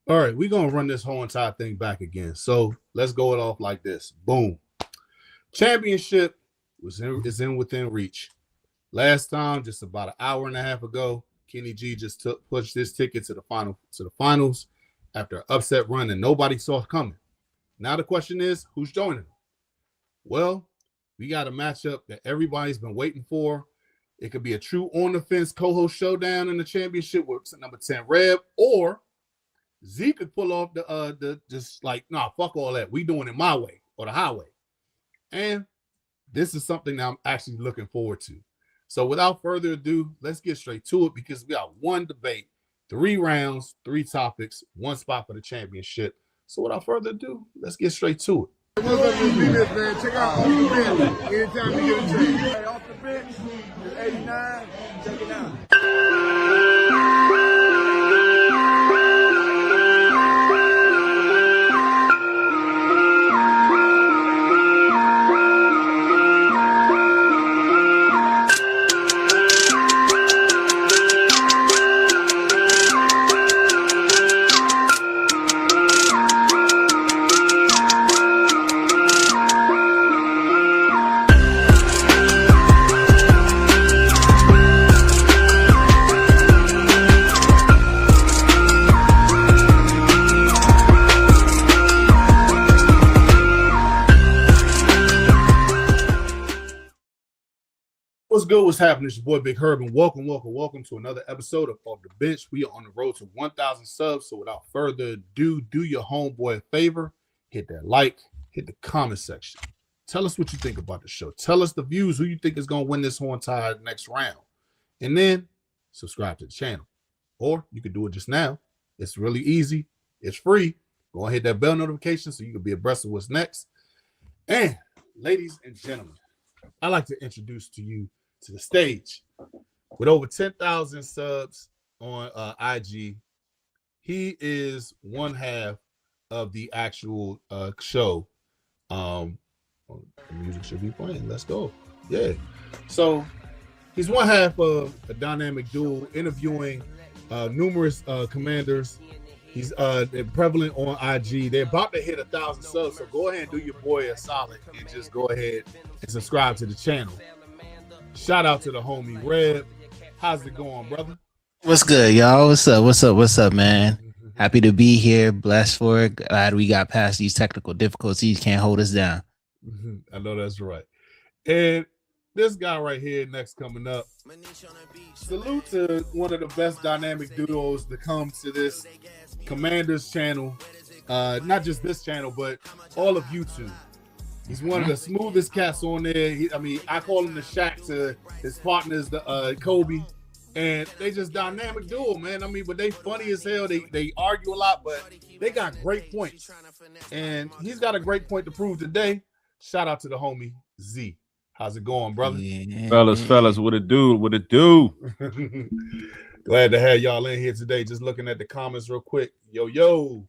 All right, we're gonna run this whole entire thing back again. So let's go it off like this. Boom. Championship is in within reach. Last time, just about an hour and a half ago, Kenny G just pushed his ticket to the finals after an upset run that nobody saw coming. Now the question is, who's joining him? Well, we got a matchup that everybody's been waiting for. It could be a true on the fence co-host showdown in the championship with number 10 Reb, or Zee could pull off the just like, nah, fuck all that. We doing it my way or the highway. And this is something that I'm actually looking forward to. So without further ado, let's get straight to it because we got one debate, 3 rounds, 3 topics, 1 spot for the championship. So without further ado, let's get straight to it. What's up, this man? Check out Off the Bench. Anytime you get a chance. Hey, Off the Bench is 89. Check it out. What's good? What's happening? It's your boy Big Herb, and welcome to another episode of Off the Bench. We are on the road to 1,000 subs. So without further ado, do your homeboy a favor, hit that like, hit the comment section. Tell us what you think about the show. Tell us the views, who you think is going to win this whole entire next round. And then subscribe to the channel. Or you can do it just now. It's really easy. It's free. Go and hit that bell notification so you can be abreast of what's next. And ladies and gentlemen, I'd like to introduce to you to the stage with over 10,000 subs on IG. He is one half of the actual show. The music should be playing. Let's go. Yeah. So he's one half of a dynamic duo interviewing numerous commanders. He's prevalent on IG. They're about to hit 1,000 subs, so go ahead and do your boy a solid and just go ahead and subscribe to the channel. Shout out to the homie Reb. How's it going, brother? What's good, y'all? What's up, man? Happy to be here. Blessed for it. Glad we got past these technical difficulties. Can't hold us down. I know that's right. And this guy right here next coming up. Salute to one of the best dynamic duos to come to this Commanders channel. Not just this channel, but all of YouTube. He's one of the smoothest cats on there. I call him the Shaq to his partners, the Kobe, and they just dynamic duo, man. But they funny as hell. They argue a lot, but they got great points. And he's got a great point to prove today. Shout out to the homie Z. How's it going, brother? Yeah. Fellas, what it do? Glad to have y'all in here today. Just looking at the comments real quick. Yo.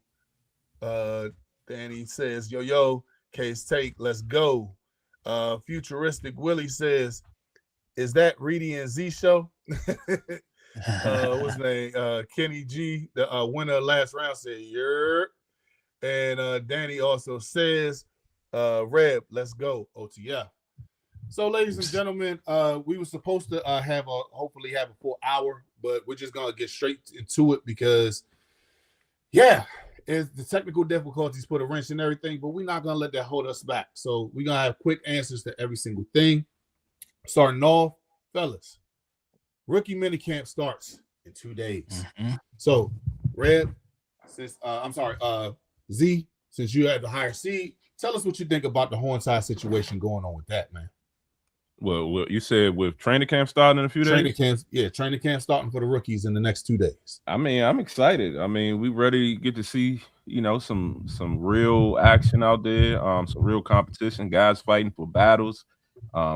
Danny says, yo. Case take, let's go. Futuristic Willie says, is that Reedie and Z show? What's his name? Kenny G, the winner of last round, said, yeah. And Danny also says, Reb, let's go. OTF. So, ladies and gentlemen, we were supposed to hopefully have a full hour, but we're just gonna get straight into it because, the technical difficulties put a wrench in everything, but we're not gonna let that hold us back. So we're gonna have quick answers to every single thing. Starting off, fellas, rookie minicamp starts in 2 days. So, Reb, Z, since you had the higher seed, tell us what you think about the whole entire situation going on with that, man. Well, you said with training camp starting in a few days? Training camp starting for the rookies in the next 2 days. I'm excited. We ready to get to see, some real action out there, some real competition, guys fighting for battles,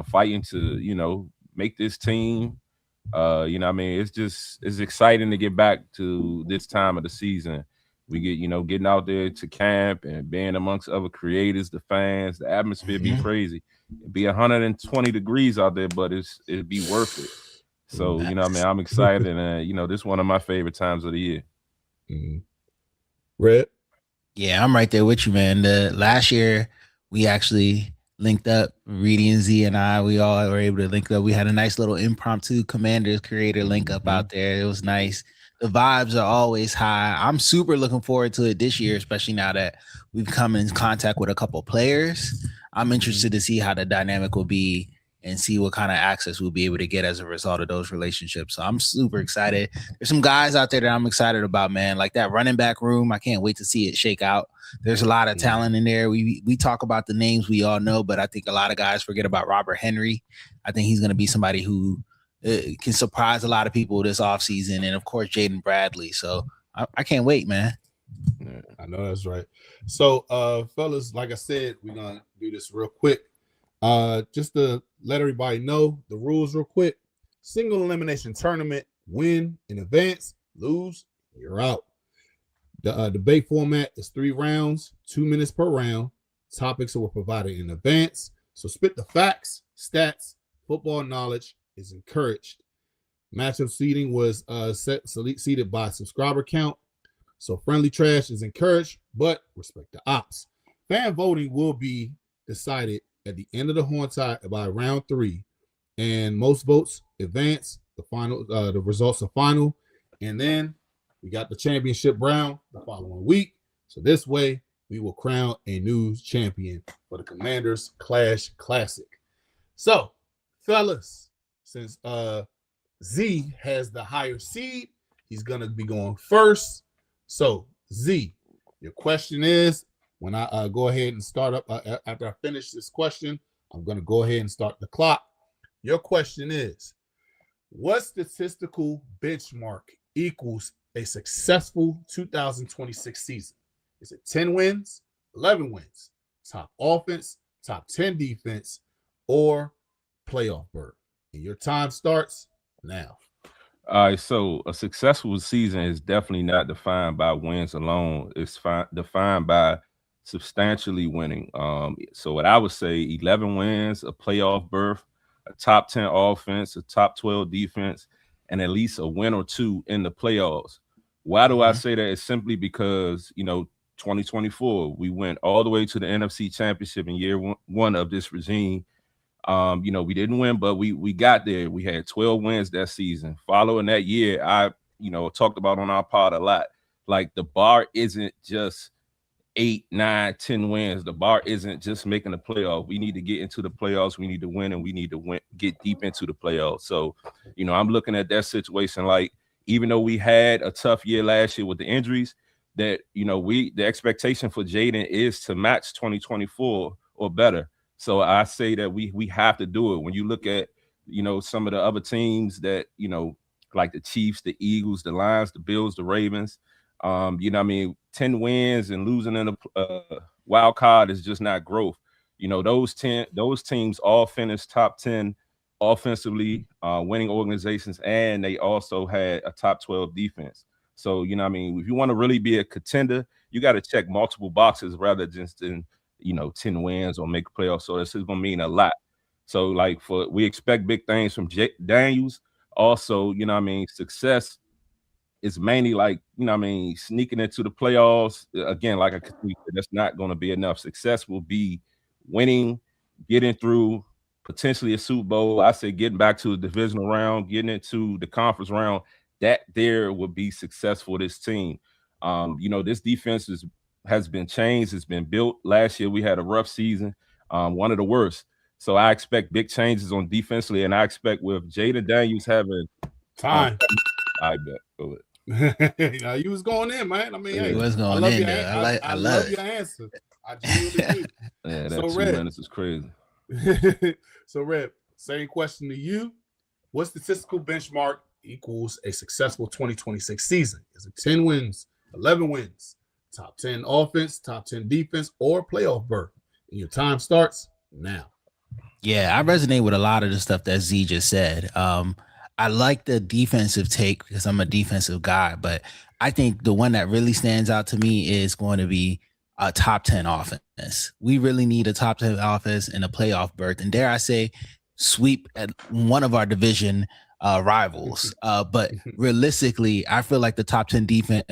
fighting to, make this team. It's exciting to get back to this time of the season. We get, getting out there to camp and being amongst other creators, the fans, the atmosphere be crazy. It'd be 120 degrees out there, but it'd be worth it. So, I'm excited. And, this is one of my favorite times of the year. Red. Yeah, I'm right there with you, man. The last year we actually linked up, Reedie Zee and I. We all were able to link up. We had a nice little impromptu Commanders creator link up out there. It was nice. The vibes are always high. I'm super looking forward to it this year, especially now that we've come in contact with a couple players. I'm interested to see how the dynamic will be and see what kind of access we'll be able to get as a result of those relationships. So I'm super excited. There's some guys out there that I'm excited about, man. Like that running back room. I can't wait to see it shake out. There's a lot of talent in there. We talk about the names we all know, but I think a lot of guys forget about Robert Henry. I think he's going to be somebody who can surprise a lot of people this offseason. And of course, Jayden Bradley. So I can't wait, man. Yeah, I know that's right. So, fellas, like I said, we're going to do this real quick. Just to let everybody know the rules real quick. Single elimination tournament, win in advance, lose, you're out. The debate format is 3 rounds, 2 minutes per round. Topics were provided in advance. So spit the facts, stats, football knowledge is encouraged. Matchup seating was seated by subscriber count. So friendly trash is encouraged, but respect the ops. Fan voting will be decided at the end of the horn tie by round 3, and most votes advance. The final, the results are final, and then we got the championship round the following week. So this way, we will crown a new champion for the Commanders Clash Classic. So, fellas, since Z has the higher seed, he's gonna be going first. So, Z, your question is, when I go ahead and start up, after I finish this question, I'm going to go ahead and start the clock. Your question is, what statistical benchmark equals a successful 2026 season? Is it 10 wins, 11 wins, top offense, top 10 defense, or playoff berth? And your time starts now. All right, so a successful season is definitely not defined by wins alone. It's defined by substantially winning. So what I would say, 11 wins, a playoff berth, a top 10 offense, a top 12 defense, and at least a win or 2 in the playoffs. Why do I say that? It's simply because, 2024, we went all the way to the NFC Championship in year one of this regime. We didn't win, but we got there. We had 12 wins that season. Following that year, I talked about on our pod a lot. Like, the bar isn't just 8, 9, 10 wins. The bar isn't just making the playoff. We need to get into the playoffs. We need to win, and we need to get deep into the playoffs. So, I'm looking at that situation like, even though we had a tough year last year with the injuries, that the expectation for Jayden is to match 2024 or better. So I say that we have to do it. When you look at, some of the other teams that, like the Chiefs, the Eagles, the Lions, the Bills, the Ravens, 10 wins and losing in a wild card is just not growth. Those teams all finished top 10 offensively, winning organizations, and they also had a top 12 defense. So, if you want to really be a contender, you got to check multiple boxes rather than just 10 wins or make a playoff. So this is going to mean a lot. So we expect big things from Daniels. Also, success is mainly sneaking into the playoffs. Again, like I said, that's not going to be enough. Success will be winning, getting through potentially a Super Bowl. I say getting back to the divisional round, getting into the conference round. That there would be success for this team. This defense has been changed. It's been built. Last year we had a rough season, one of the worst. So I expect big changes on defensively, and I expect with Jayden Daniels having time. I bet. Go ahead. You was going in, man. I mean, hey, was going in. I love your answer. I genuinely do. Yeah, that 2 minutes is crazy. So, Red, same question to you. What statistical benchmark equals a successful 2026 season? Is it 10 wins, 11 wins, top 10 offense, top 10 defense, or playoff berth? And your time starts now. Yeah, I resonate with a lot of the stuff that Z just said. I like the defensive take because I'm a defensive guy, but I think the one that really stands out to me is going to be a top 10 offense. We really need a top 10 offense and a playoff berth. And dare I say, sweep at one of our division rivals. But realistically, I feel like the top 10 defense,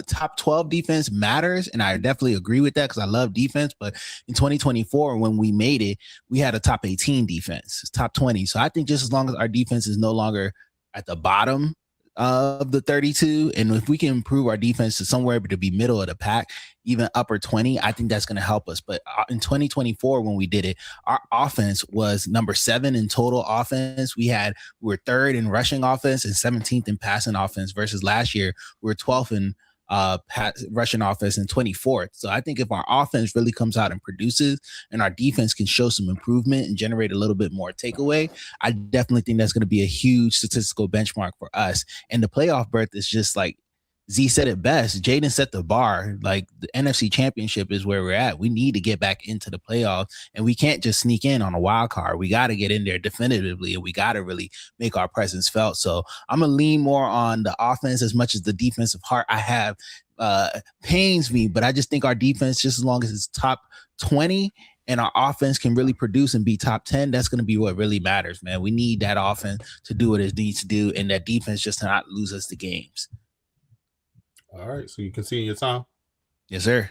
top 12 defense matters. And I definitely agree with that because I love defense. But in 2024, when we made it, we had a top 18 defense, top 20. So I think just as long as our defense is no longer at the bottom of the 32, and if we can improve our defense to somewhere to be middle of the pack, even upper 20, I think that's going to help us. But in 2024, when we did it, our offense was number 7 in total offense. We were 3rd in rushing offense and 17th in passing offense, versus last year we were 12th in rushing offense and 24th. So I think if our offense really comes out and produces, and our defense can show some improvement and generate a little bit more takeaway, I definitely think that's going to be a huge statistical benchmark for us. And the playoff berth is just like Z said it best. Jayden set the bar. Like, the NFC Championship is where we're at. We need to get back into the playoffs, and we can't just sneak in on a wild card. We got to get in there definitively, and we got to really make our presence felt. So I'm going to lean more on the offense as much as the defensive heart I have pains me, but I just think our defense, just as long as it's top 20 and our offense can really produce and be top 10, that's going to be what really matters, man. We need that offense to do what it needs to do, and that defense just to not lose us the games. All right, so you can see in your time. Yes, sir.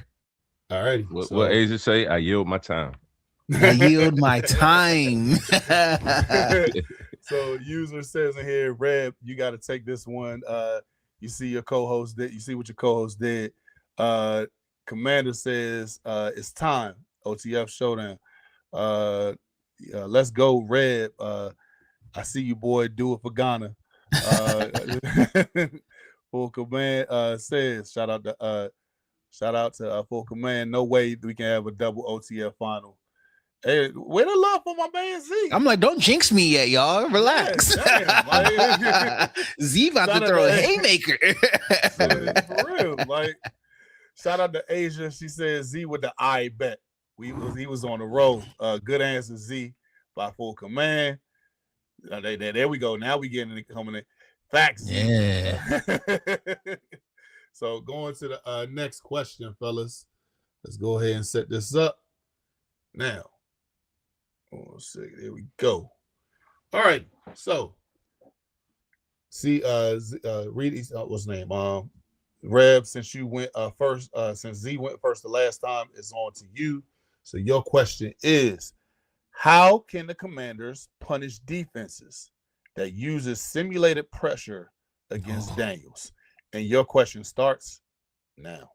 All right. What Asia say? I yield my time. I yield my time. So user says in here, Reb, you got to take this one. You see your co-host did. You see what your co-host did. Commander says it's time. OTF showdown. Let's go, Reb. I see you, boy. Do it for Ghana. Full Command says, shout out to Full Command. No way we can have a double OTF final. Hey, where the love for my man Z? I'm like, don't jinx me yet, y'all. Relax. Yeah, Z about to throw a haymaker. For real. Like, shout out to Asia. She says Z with the I bet. He was on the road. Good answer, Z, by Full Command. There we go. Now we getting it coming in. Facts. Yeah. So going to the next question, fellas. Let's go ahead and set this up now. There we go. All right. So see, Reedie, what's his name? Reb, since you went first, since Z went first the last time, it's on to you. So your question is, how can the Commanders punish defenses that uses simulated pressure against Daniels? And your question starts now.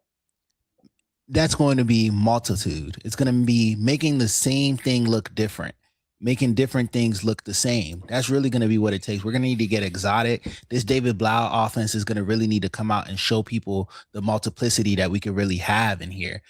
That's going to be multitude. It's going to be making the same thing look different, making different things look the same. That's really going to be what it takes. We're going to need to get exotic. This David Blau offense is going to really need to come out and show people the multiplicity that we can really have in here.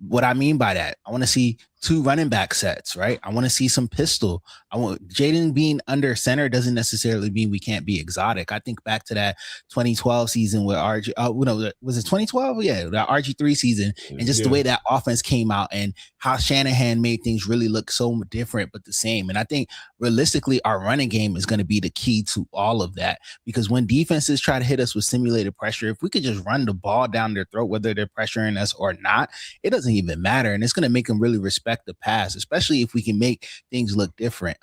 What I mean by that, I want to see 2 running back sets, right? I want to see some pistol. I want Jayden being under center doesn't necessarily mean we can't be exotic. I think back to that 2012 season where was it 2012? Yeah, that RG3 season, and just the way that offense came out and how Shanahan made things really look so different but the same. And I think realistically, our running game is going to be the key to all of that, because when defenses try to hit us with simulated pressure, if we could just run the ball down their throat, whether they're pressuring us or not, it doesn't even matter. And it's going to make them really respect the pass, especially if we can make things look different.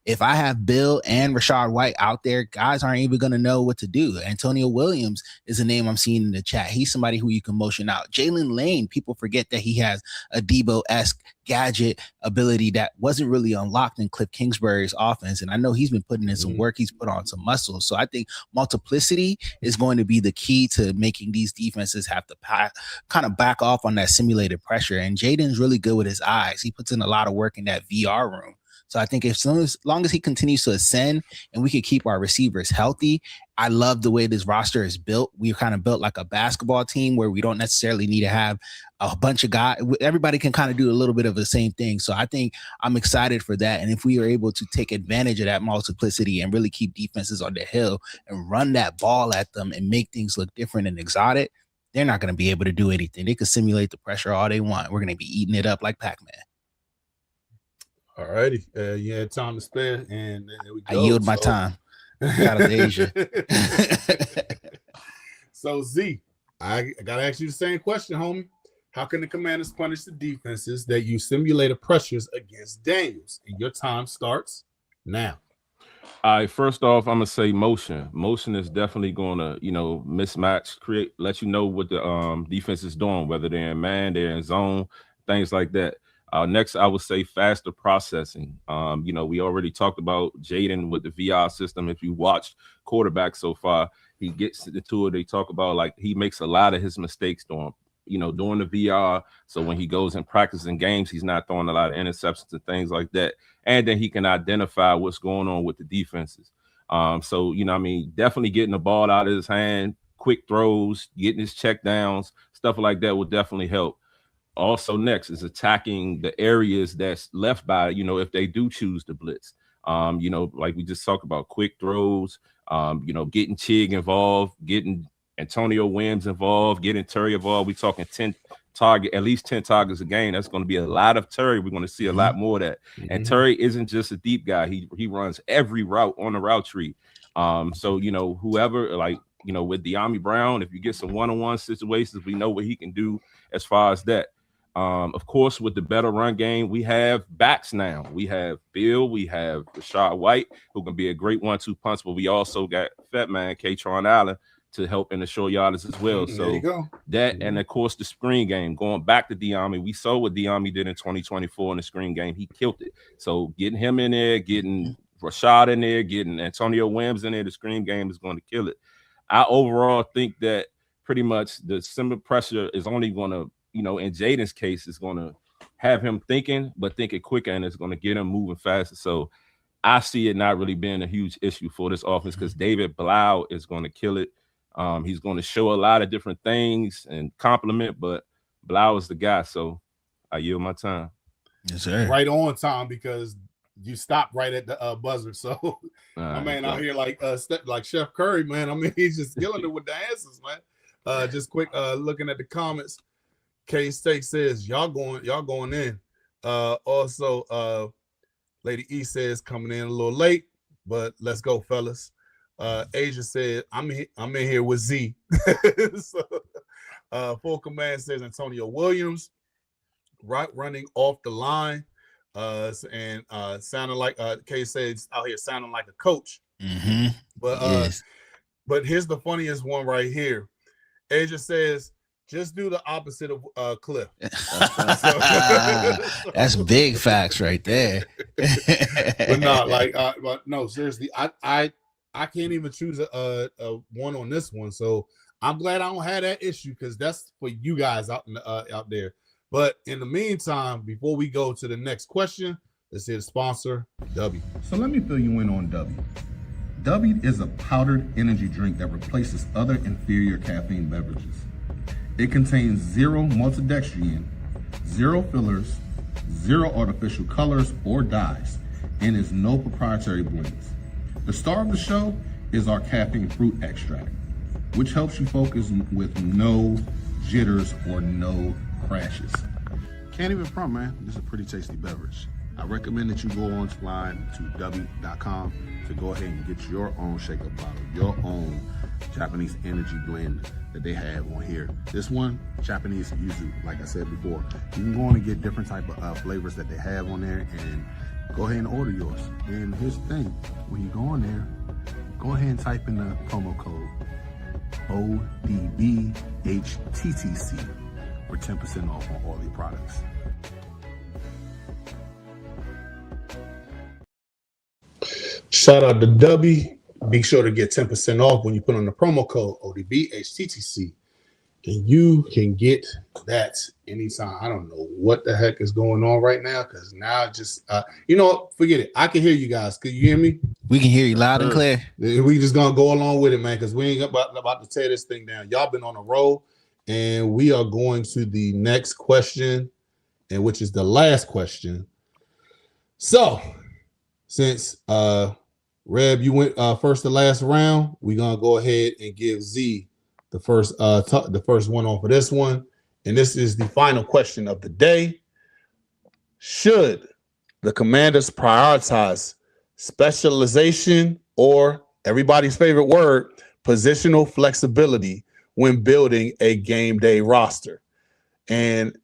If I have Bill and Rashad White out there, guys aren't even going to know what to do. Antonio Williams is a name I'm seeing in the chat. He's somebody who you can motion out. Jalen Lane, people forget that he has a Debo-esque gadget ability that wasn't really unlocked in Cliff Kingsbury's offense. And I know he's been putting in some work. He's put on some muscle. So I think multiplicity is going to be the key to making these defenses have to kind of back off on that simulated pressure. And Jayden's really good with his eyes. He puts in a lot of work in that VR room. So I think as long as he continues to ascend and we can keep our receivers healthy, I love the way this roster is built. We're kind of built like a basketball team where we don't necessarily need to have a bunch of guys. Everybody can kind of do a little bit of the same thing. So I think I'm excited for that. And if we are able to take advantage of that multiplicity and really keep defenses on the hill and run that ball at them and make things look different and exotic, they're not going to be able to do anything. They can simulate the pressure all they want. We're going to be eating it up like Pac-Man. All righty. You had time to spare, and there we go. I yield my time. Shout out to Asia. So, Z, I got to ask you the same question, homie. How can the Commanders punish the defenses that use simulated pressures against Daniels? And your time starts now. All right, first off, I'm gonna say motion. Motion is definitely gonna, mismatch, let you know what the defense is doing, whether they're in man, they're in zone, things like that. Next, I would say faster processing. We already talked about Jayden with the VR system. If you watched quarterback so far, he gets into it. They talk about like he makes a lot of his mistakes during the VR. So when he goes and practice in games, he's not throwing a lot of interceptions and things like that. And then he can identify what's going on with the defenses. Definitely getting the ball out of his hand, quick throws, getting his check downs, stuff like that will definitely help. Also, next is attacking the areas that's left by, if they do choose to blitz. Like we just talked about, quick throws, getting Chig involved, getting Antonio Williams involved, getting Terry involved. We're talking at least 10 targets a game. That's going to be a lot of Terry. We're going to see a lot more of that. And Terry isn't just a deep guy. He runs every route on the route tree. Whoever, with De'Ami Brown, if you get some one-on-one situations, we know what he can do as far as that. Of course, with the better run game, we have backs now. We have Bill, we have Rashad White, who can be a great 1-2 punch, but we also got Fat Man, Katron Allen, to help in the short yardage as well. So that, and of course, the screen game, going back to De'Ami, we saw what De'Ami did in 2024 in the screen game. He killed it. So getting him in there, getting Rashad in there, getting Antonio Williams in there, the screen game is going to kill it. I overall think that pretty much the similar pressure is only going to, in Jayden's case, is going to have him thinking quicker, and it's going to get him moving faster. So I see it not really being a huge issue for this offense because David Blau is going to kill it. He's going to show a lot of different things and compliment, but Blau is the guy. So I yield my time. Yes, sir. Right on time, because you stopped right at the buzzer. So my man out here like Chef Curry, man. I mean, he's just killing it with the answers, man. Just quick looking at the comments. K-Steak says y'all going in. Also, Lady E says coming in a little late, but let's go, fellas. Asia said I'm in here with Z. So, Full Command says Antonio Williams, right, running off the line, and sounding like K says out here sounding like a coach. But here's the funniest one right here. Asia says, just do the opposite of Cliff. That's big facts right there. But no, seriously, I can't even choose a one on this one. So I'm glad I don't have that issue, because that's for you guys out there. But in the meantime, before we go to the next question, let's hear the sponsor, W. So let me fill you in on W. W is a powdered energy drink that replaces other inferior caffeine beverages. It contains 0 maltodextrin, 0 fillers, 0 artificial colors or dyes, and is no proprietary blends. The star of the show is our caffeine fruit extract, which helps you focus with no jitters or no crashes. Can't even front, man. This is a pretty tasty beverage. I recommend that you go online to w.com to go ahead and get your own shaker bottle, your own Japanese energy blend that they have on here. This one, Japanese yuzu, like I said before. You can go on and get different type of flavors that they have on there, and go ahead and order yours. And here's the thing, when you go on there, go ahead and type in the promo code ODBHTTC for 10% off on all your products. Shout out to W. Be sure to get 10% off when you put on the promo code ODBHTTC. And you can get that anytime. I don't know what the heck is going on right now, because now just, forget it. I can hear you guys. Can you hear me? We can hear you loud and clear. We just going to go along with it, man, because we ain't about to tear this thing down. Y'all been on a roll, and we are going to the next question, and which is the last question. So, since Reb, you went first the last round, we're going to go ahead and give Z the first one on for this one. And this is the final question of the day. Should the Commanders prioritize specialization, or everybody's favorite word, positional flexibility, when building a game day roster? And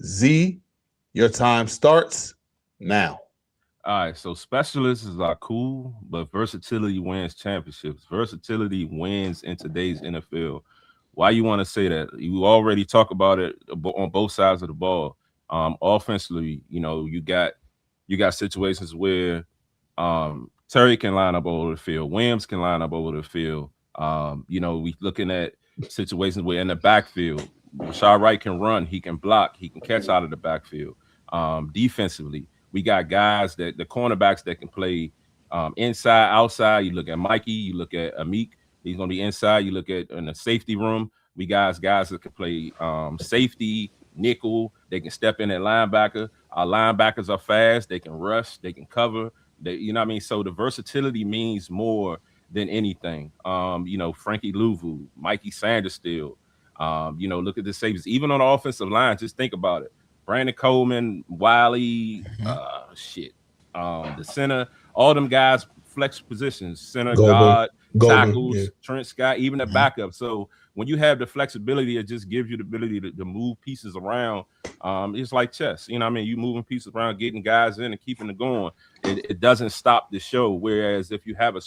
Z, your time starts now. All right, so specialists are cool, but versatility wins championships. Versatility wins in today's NFL. Why you want to say that? You already talk about it on both sides of the ball. Offensively, you got situations where Terry can line up over the field, Williams can line up over the field. We looking at situations where in the backfield, Rashad Wright can run, he can block, he can catch out of the backfield. Defensively, we got guys the cornerbacks that can play inside, outside. You look at Mikey, you look at Amik, he's gonna be inside. You look at in the safety room, we guys that can play safety, nickel, they can step in at linebacker. Our linebackers are fast, they can rush, they can cover. So the versatility means more than anything. Frankie Louvu, Mikey Sanderstill, look at the safeties. Even on the offensive line, just think about it. Brandon Coleman, Wiley, the center, all them guys flex positions, center, guard, tackles, Trent Scott, even the backup. So when you have the flexibility, it just gives you the ability to move pieces around. It's like chess. You moving pieces around, getting guys in and keeping it going. It doesn't stop the show. Whereas if you have a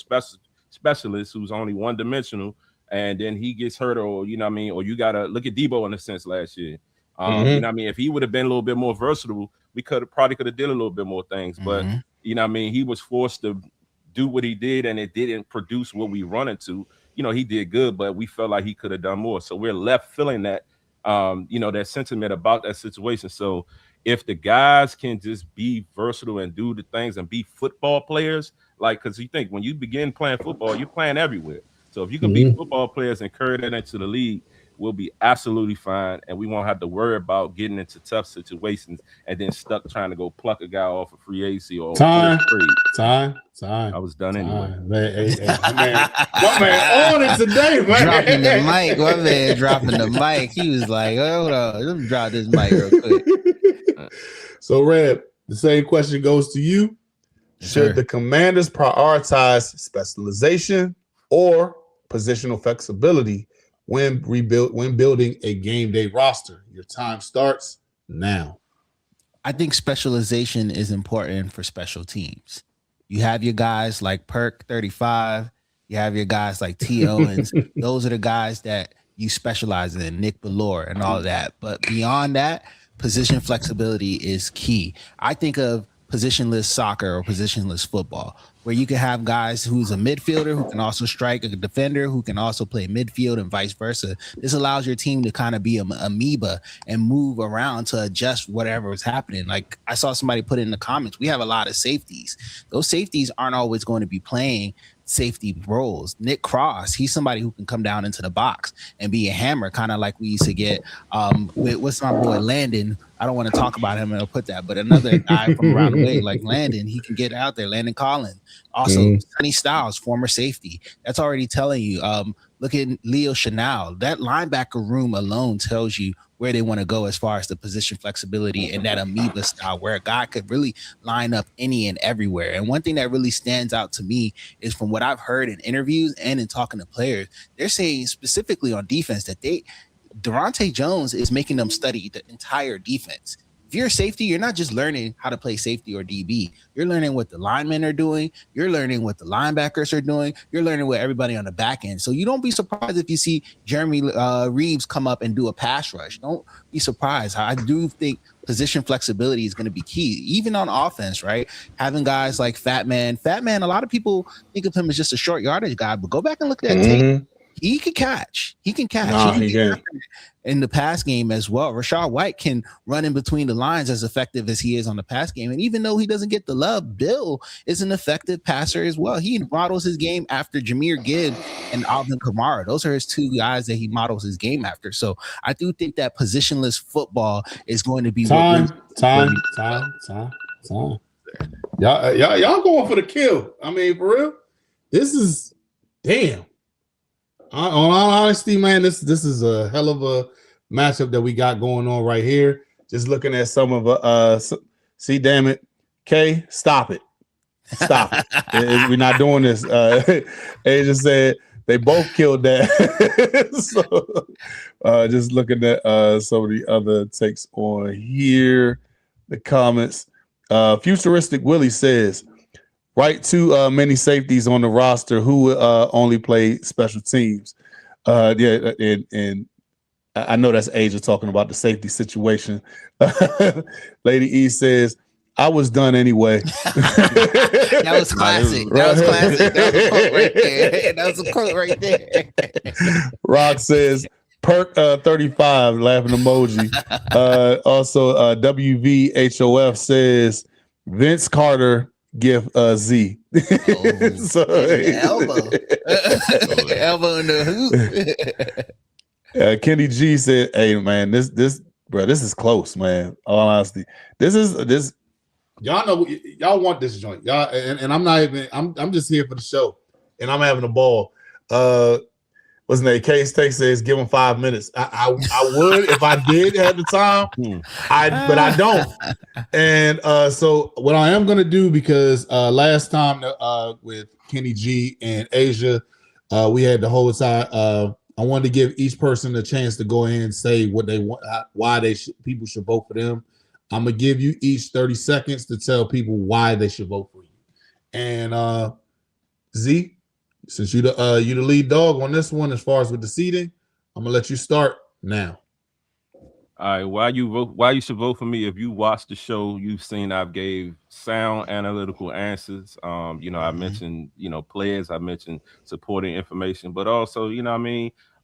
specialist who's only one-dimensional and then he gets hurt, or or you got to look at Debo in a sense last year. If he would have been a little bit more versatile, we could have did a little bit more things. But he was forced to do what he did, and it didn't produce what we run into. He did good, but we felt like he could have done more. So we're left feeling that, that sentiment about that situation. So if the guys can just be versatile and do the things and be football players, because you think when you begin playing football, you're playing everywhere. So if you can be football players and carry that into the league, we'll be absolutely fine, and we won't have to worry about getting into tough situations and then stuck trying to go pluck a guy off a free agency or time. I was done anyway. My man on it today, man. Dropping the mic. My man dropping the mic. He was like, hold on, let me drop this mic real quick. So, Red, the same question goes to you. Should the Commanders prioritize specialization or positional flexibility when building a game day roster? Your time starts now. I think specialization is important for special teams. You have your guys like Perk 35. You have your guys like T. Owens. Those are the guys that you specialize in, Nick Ballore and all of that. But beyond that, position flexibility is key. I think of positionless soccer or positionless football, where you can have guys who's a midfielder who can also strike, a defender who can also play midfield, and vice versa. This allows your team to kind of be an amoeba and move around to adjust whatever is happening. Like I saw somebody put in the comments, we have a lot of safeties. Those safeties aren't always going to be playing safety roles. Nick Cross, he's somebody who can come down into the box and be a hammer, kind of like we used to get with what's my boy Landon. I don't want to talk about him and I'll put that, but another guy from around the way like Landon, he can get out there. Landon Collins, also Sonny Styles, former safety. That's already telling you. Look at Leo Chenal. That linebacker room alone tells you where they want to go as far as the position flexibility and that amoeba style, where a guy could really line up any and everywhere. And one thing that really stands out to me is from what I've heard in interviews and in talking to players, they're saying specifically on defense that Durante Jones is making them study the entire defense. If you're a safety, you're not just learning how to play safety or DB. You're learning what the linemen are doing. You're learning what the linebackers are doing. You're learning what everybody on the back end. So you don't be surprised if you see Jeremy Reeves come up and do a pass rush. Don't be surprised. I do think position flexibility is going to be key, even on offense, right? Having guys like Fat Man, a lot of people think of him as just a short yardage guy, but go back and look at that tape. He can catch. He can catch. He can in the pass game as well. Rashad White can run in between the lines as effective as he is on the pass game. And even though he doesn't get the love, Bill is an effective passer as well. He models his game after Jahmyr Gibbs and Alvin Kamara. Those are his two guys that he models his game after. So I do think that positionless football is going to be time. Y'all going for the kill. I mean, for real, this is damn. On all honesty, man, this is a hell of a matchup that we got going on right here. Just looking at some of see, damn it, K, stop it. We're not doing this. They just said they both killed that. So just looking at some of the other takes on here, the comments. Futuristic Willie says, right, too many safeties on the roster who only play special teams. Yeah, and I know that's Asia talking about the safety situation. Lady E says, I was done anyway. That was classic. That was classic. That was a quote right there. That was a quote right there. Rock says, Perk 35, laughing emoji. Also, WVHOF says, Vince Carter give Z. So, elbow. Elbow in the hoop. Kenny G said, hey man, this is close, man. All honesty. This y'all know y'all want this joint. Y'all and I'm not even I'm just here for the show and I'm having a ball. What's his name? Case Take says give him 5 minutes. I would if I did have the time. But I don't. And so what I am gonna do, because last time with Kenny G and Asia, we had the whole time. I wanted to give each person a chance to go ahead and say what they want, why people should vote for them. I'm gonna give you each 30 seconds to tell people why they should vote for you. And Z, since you the lead dog on this one as far as with the seating, I'm gonna let you start now. All right, why you should vote for me? If you watch the show, you've seen I've gave sound analytical answers. I mentioned, players, I mentioned supporting information, but also,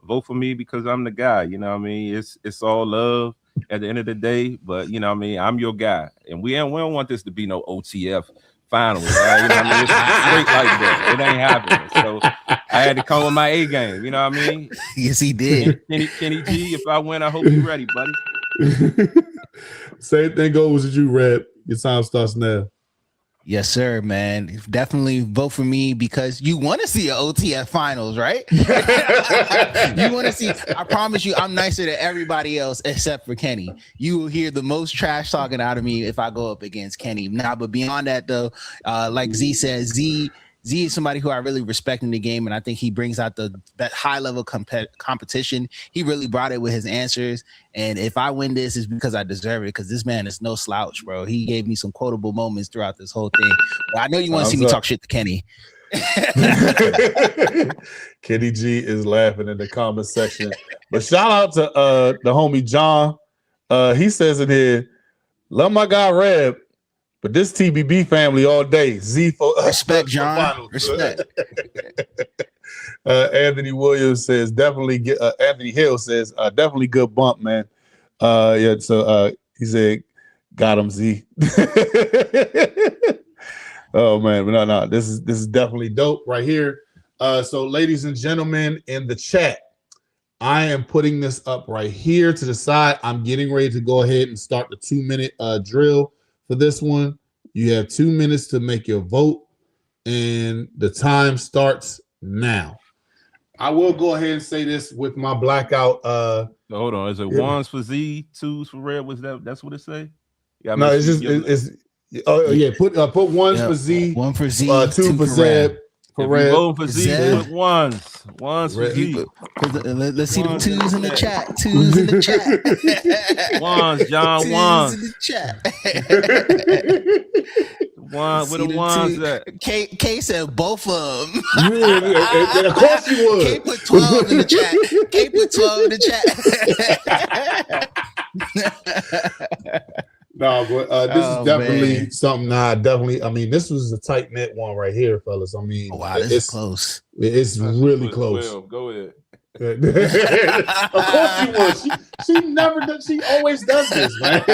vote for me because I'm the guy. It's all love at the end of the day, but I'm your guy, and we don't want this to be no OTF finals. Right? It's straight like that. It ain't happening. So I had to come with my A game. You know what I mean? Yes, he did. Kenny G, if I win, I hope you're ready, buddy. Same thing goes with you, Red. Your time starts now. Yes, sir, man. Definitely vote for me because you want to see an OTF finals, right? You want to see. I promise you, I'm nicer than everybody else except for Kenny. You will hear the most trash talking out of me if I go up against Kenny. Nah, but beyond that, though, like Z says, Z is somebody who I really respect in the game, and I think he brings out that high level competition. He really brought it with his answers, and if I win this, it's because I deserve it. Because this man is no slouch, bro. He gave me some quotable moments throughout this whole thing. But I know you want to see me talk shit to Kenny. Kenny G is laughing in the comment section. But shout out to the homie John. He says in here, love my guy Reb. But this TBB family all day. Z for respect, John. Respect. Anthony Williams says definitely get. Anthony Hill says definitely good bump, man. Yeah. So he said, got him, Z. Oh man, but no. This is definitely dope right here. So, ladies and gentlemen, in the chat, I am putting this up right here to the side. I'm getting ready to go ahead and start the 2-minute drill. For this one, you have 2 minutes to make your vote, and the time starts now. I will go ahead and say this with my blackout. Hold on, is it ones for Z, twos for Red? That's what it say? Yeah, no, it's just oh yeah. Put ones for Z, one for Z, two for Zeb. For Red. Vote for Z, put ones for Z. Let's see the twos in the chat. Twos in the chat. Ones, John. Twos ones in the chat. One with the ones that K said both of them. And of course you would. K put 12 in the chat. K put 12 in the chat. No, but this is definitely something. I mean, this was a tight knit one right here, fellas. I mean, wow, this is close. It's really close. Go ahead. Of course she would. She never does. She always does this, man.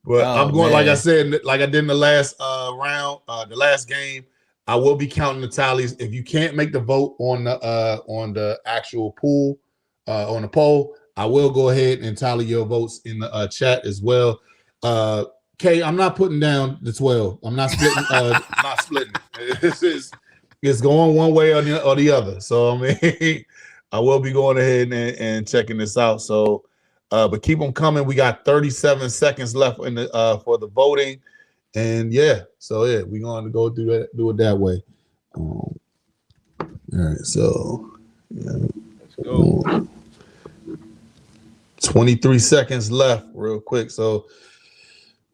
But I'm going, like I said, like I did in the last round, the last game. I will be counting the tallies. If you can't make the vote on the actual pool, on the poll, I will go ahead and tally your votes in the chat as well. Kay, I'm not putting down the 12. I'm not splitting. Not splitting. It's going one way or the other. So I mean, I will be going ahead and checking this out. So, but keep them coming. We got 37 seconds left in the for the voting, and so we're going to go do it that way. All right, so let's go. 23 seconds left, real quick. So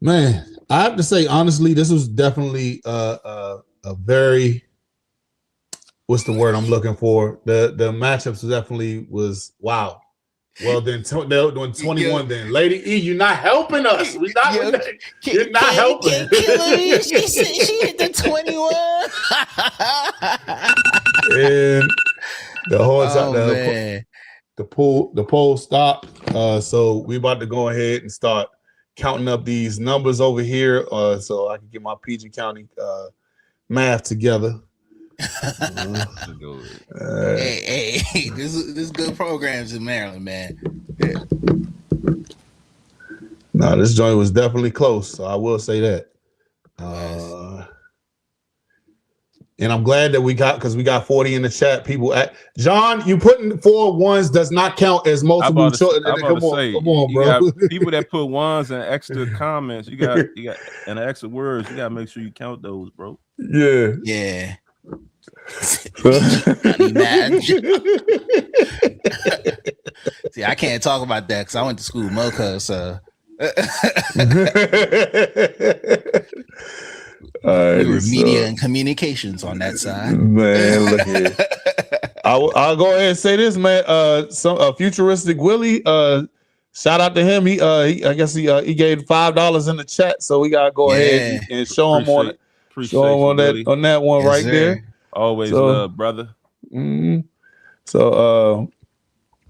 Man, I have to say honestly, this was definitely a very what's the word I'm looking for? The matchups definitely was wow. Well, then they're doing 21. Then Lady E, you're not helping us. You're not helping. She hit the 21. And the whole time Man. the poll stopped. So we about to go ahead and start counting up these numbers over here. So I can get my PG County math together. Hey, this good programs in Maryland, man. Yeah. No, this joint was definitely close. So I will say that. And I'm glad that we got 40 in the chat. People, John, you putting 4 ones does not count as multiple choice. Come on, bro. Got people that put ones and extra comments, you got and extra words. You got to make sure you count those, bro. Yeah. See, I can't talk about that because I went to school with Moco, so we were media and communications on that side. Man, look here. I'll go ahead and say this, man. Some futuristic Willie. Shout out to him. He I guess he gave $5 in the chat, so we gotta go ahead and show him on it. Show him on that one right there. Always love, brother. Mm-hmm. So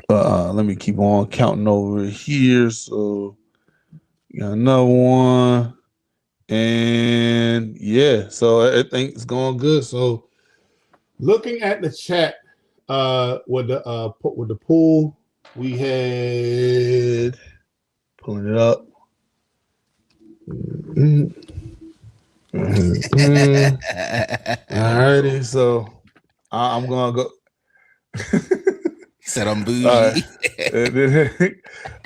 let me keep on counting over here. So got another one. And yeah, so everything's going good. So looking at the chat with the pool, we had pulling it up. Alrighty, so I'm gonna go. Said I'm bougie. All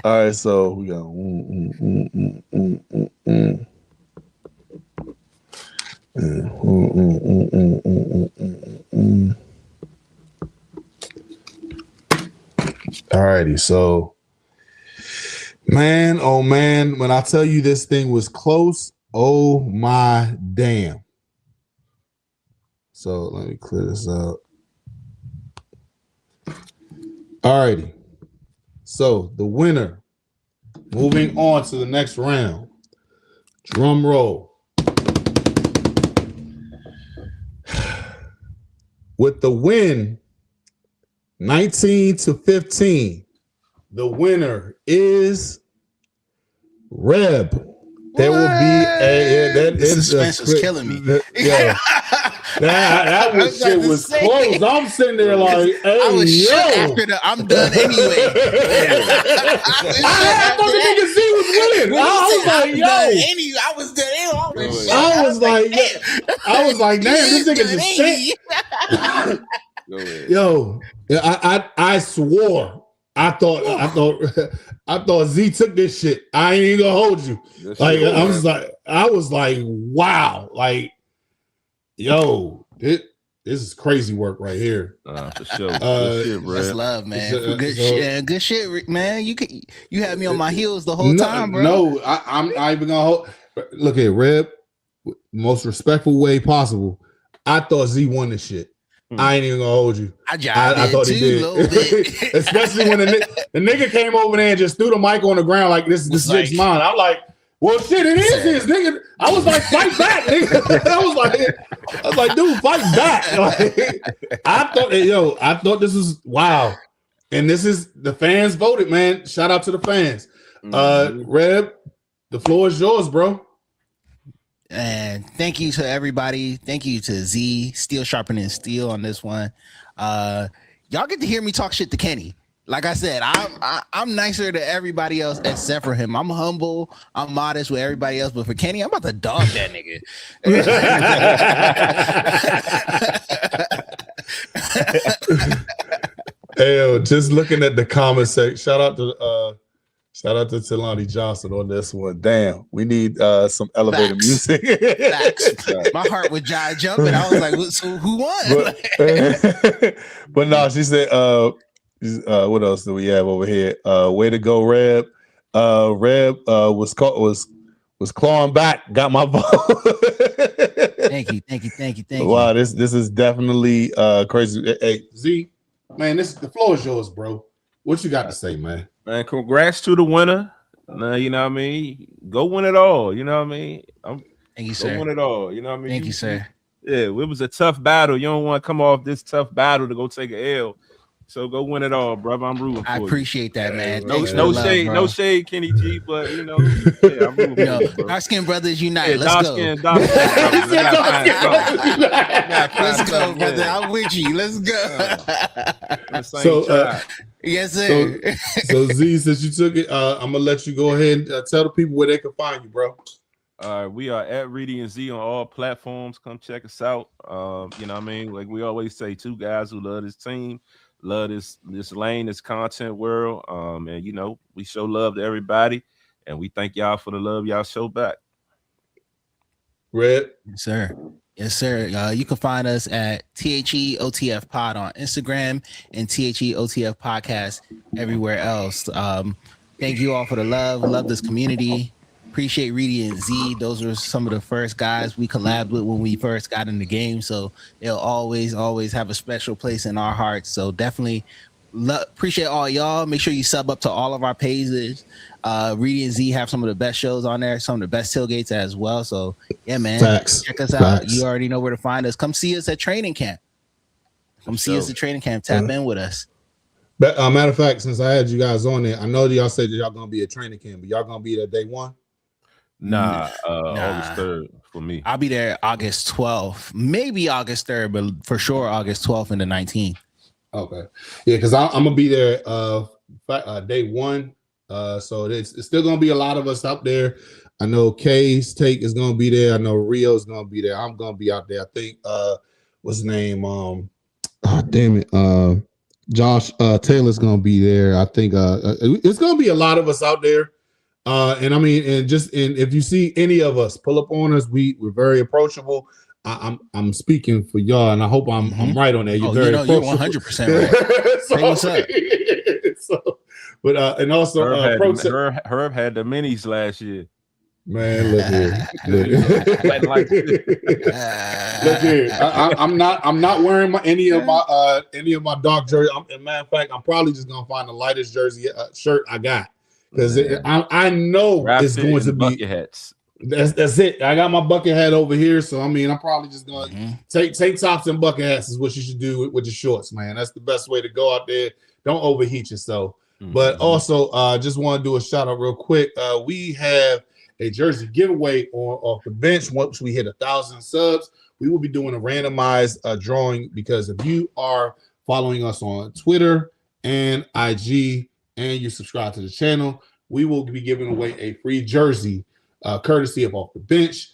right, so we got Alrighty, so man, oh man, when I tell you this thing was close, oh my damn. So let me clear this up. Alrighty. So the winner, moving on to the next round. Drum roll. With the win, 19-15, the winner is Reb. There will be the suspense is killing me. That shit was close. I'm sitting there like, hey, I was yo. after I'm done anyway. I thought the nigga Z was winning. I was like, damn, this nigga just yo, I swore. I thought Z took this shit. I ain't even gonna hold you. I was like, wow, like, yo, this is crazy work right here. For sure. Good shit, bro. That's love, man. Good shit, man. You had me on my heels the whole time, bro. No, I'm not even gonna hold. Look at Reb, most respectful way possible. I thought Z won this shit. I ain't even gonna hold you. I thought he did, especially when the nigga came over there and just threw the mic on the ground like this shit's mine. I'm like, well, shit, it is his, nigga. I was like, fight back, nigga. I was like, dude, fight back. Like, I thought this was wow, and this is the fans voted, man. Shout out to the fans. Reb, the floor is yours, bro. And thank you to everybody. Thank you to Z, Steel Sharpening Steel on this one. Y'all get to hear me talk shit to Kenny. Like I said, I'm nicer to everybody else except for him. I'm humble. I'm modest with everybody else. But for Kenny, I'm about to dog that nigga. Hey, yo, just looking at the comment section. Shout out to Talani Johnson on this one. Damn, we need some elevator music. My heart was jumping. I was like, so who won? But no, she said, what else do we have over here? Way to go, Reb. Reb was was clawing back, got my vote. Thank you. Wow, this is definitely crazy. Hey, Z, man, the floor is yours, bro. What you got to say, man? Man, congrats to the winner. You know what I mean? Go win it all. You know what I mean? Thank you, Go sir. win it all. You know what I mean? Thank you, sir. Yeah, it was a tough battle. You don't want to come off this tough battle to go take an L. So go win it all, brother. I'm rooting for you. I appreciate that, man. No, Thanks for no the love, shade, bro. no shade, Kenny G. But I'm rooting for you, bro. Dark Skin Brothers Unite. Yeah, Let's go. Let's go, brother. I'm with you. Let's go. So, yes, sir. So Z, since you took it, I'm gonna let you go ahead and tell the people where they can find you, bro. We are at Reedie Zee on all platforms. Come check us out. You know what I mean? Like we always say, two guys who love this team, love this lane, this content world. And you know, we show love to everybody, and we thank y'all for the love y'all show back. Red. Yes, sir. You can find us at THEOTF Pod on Instagram and THEOTF Podcast everywhere else. Thank you all for the love. Love this community. Appreciate Reedie and Z. Those were some of the first guys we collabed with when we first got in the game. So they'll always have a special place in our hearts. So definitely appreciate all y'all. Make sure you sub up to all of our pages. Reedie and Z have some of the best shows on there, some of the best tailgates as well. So yeah, man, check us out. You already know where to find us. Come see us at training camp. Tap in with us. But matter of fact, since I had you guys on there, I know that y'all said that y'all gonna be at training camp, but y'all gonna be there day one. Nah. August 3rd for me. I'll be there August 12th, maybe August 3rd, but for sure August 12th and the 19th. Okay, yeah, because I'm gonna be there day one. So it's still gonna be a lot of us out there. I know Kay's take is gonna be there. I know Rio's gonna be there. I'm gonna be out there. I think what's his name? Josh Taylor's gonna be there. I think it's gonna be a lot of us out there. And I mean, and if you see any of us pull up on us, we're very approachable. I'm speaking for y'all, and I hope I'm right on that. You're very you're 100% right. Say what's up. So, but and also Herb had the minis last year. Man, look here. Look here. I'm not wearing any of my dark jersey. As a matter of fact, I'm probably just gonna find the lightest jersey shirt I got, because I know it's going to be bucket hats. That's it. I got my bucket hat over here, so I mean, I'm probably just gonna take tops and bucket hats is what you should do with your shorts, man. That's the best way to go out there. Don't overheat yourself. But also, just want to do a shout out real quick. We have a jersey giveaway off the bench. Once we hit 1,000 subs, we will be doing a randomized drawing, because if you are following us on Twitter and IG and you subscribe to the channel, we will be giving away a free jersey courtesy of Off the Bench.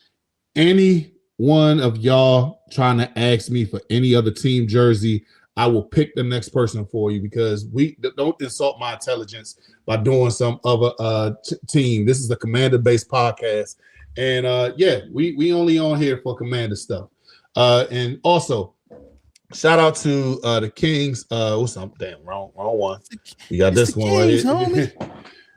Any one of y'all trying to ask me for any other team jersey, I will pick the next person for you, because we don't insult my intelligence by doing some other team. This is a Commander-based podcast, and we only on here for Commander stuff. And also, shout out to the Kings. What's up? Damn, wrong one. You got this one right here.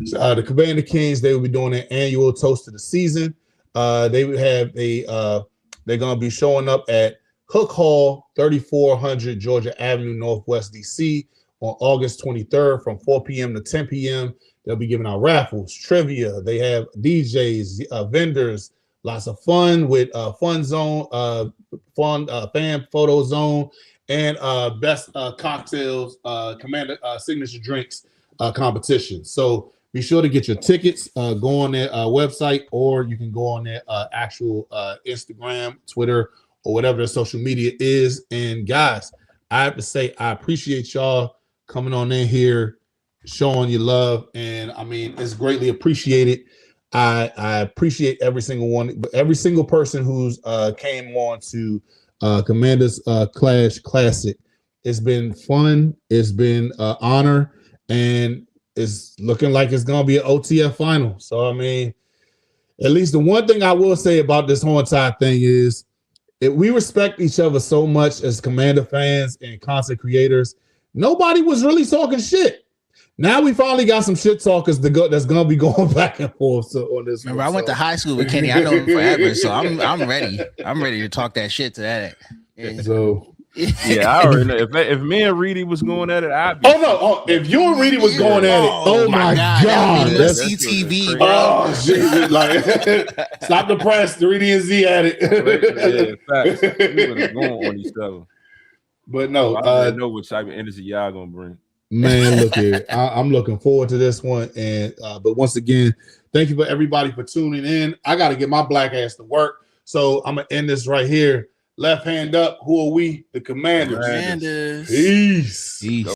The Commander Kings, they will be doing their annual toast of the season. They would have they're gonna be showing up at Hook Hall, 3400 Georgia Avenue, Northwest DC, on August 23rd from 4 p.m. to 10 p.m. They'll be giving out raffles, trivia. They have DJs, vendors, lots of fun with fun zone, fan photo zone, and best cocktails, Commander signature drinks competition. So be sure to get your tickets. Go on their website, or you can go on their actual Instagram, Twitter, or whatever their social media is. And guys, I have to say, I appreciate y'all coming on in here, showing your love. And I mean, it's greatly appreciated. I appreciate every single person who's came on to Commanders Clash Classic. It's been fun. It's been an honor, and it's looking like it's gonna be an OTF final. So I mean, at least the one thing I will say about this whole entire thing is, we respect each other so much as Commander fans and content creators. Nobody was really talking shit. Now we finally got some shit talkers that's gonna be going back and forth on this. Remember, I went to high school with Kenny. I know him forever, so I'm ready. I'm ready to talk that shit to that. And So Yeah, I already know. If me and Reedie was going at it, I'd be. if you and Reedie was going at it, oh my god, that's that's CTV, crazy. bro. oh shit! Like, stop the press. Reedie Zee at it. Yeah, facts. We would have gone on each other. But no, I already know what type of energy y'all gonna bring. man, look here. I'm looking forward to this one. And but once again, thank you for everybody for tuning in. I got to get my black ass to work, so I'm gonna end this right here. Left hand up. Who are we? The Commanders. Commanders. Peace. Peace.